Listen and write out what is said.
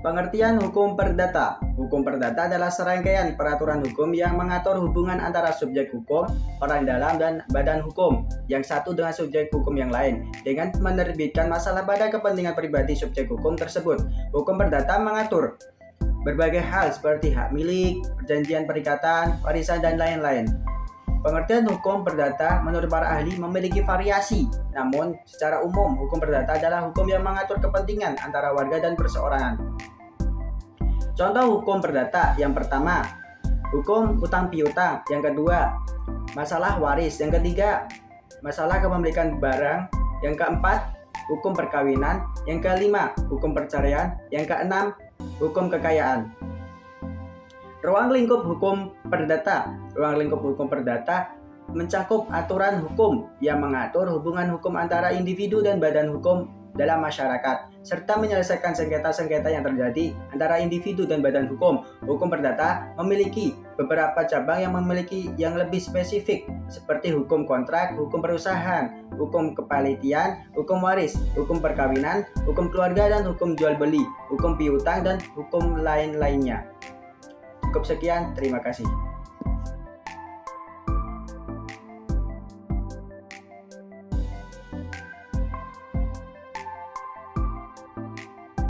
Pengertian hukum perdata. Hukum perdata adalah serangkaian peraturan hukum yang mengatur hubungan antara subjek hukum, orang dalam, dan badan hukum yang satu dengan subjek hukum yang lain dengan menerbitkan masalah pada kepentingan pribadi subjek hukum tersebut. Hukum perdata mengatur berbagai hal seperti hak milik, perjanjian perikatan, warisan, dan lain-lain. Pengertian hukum perdata menurut para ahli memiliki variasi, namun secara umum hukum perdata adalah hukum yang mengatur kepentingan antara warga dan perseorangan. Contoh hukum perdata yang pertama, hukum utang piutang. Yang kedua, masalah waris. Yang ketiga, masalah kepemilikan barang. Yang keempat, hukum perkawinan. Yang kelima, hukum perceraian. Yang keenam, hukum kekayaan. Ruang lingkup hukum perdata. Ruang lingkup hukum perdata mencakup aturan hukum yang mengatur hubungan hukum antara individu dan badan hukum dalam masyarakat, serta menyelesaikan sengketa-sengketa yang terjadi antara individu dan badan hukum. Hukum perdata memiliki beberapa cabang yang memiliki yang lebih spesifik, seperti hukum kontrak, hukum perusahaan, hukum kepanitiaan, hukum waris, hukum perkawinan, hukum keluarga, dan hukum jual beli, hukum piutang, dan hukum lain-lainnya. Cukup sekian, terima kasih.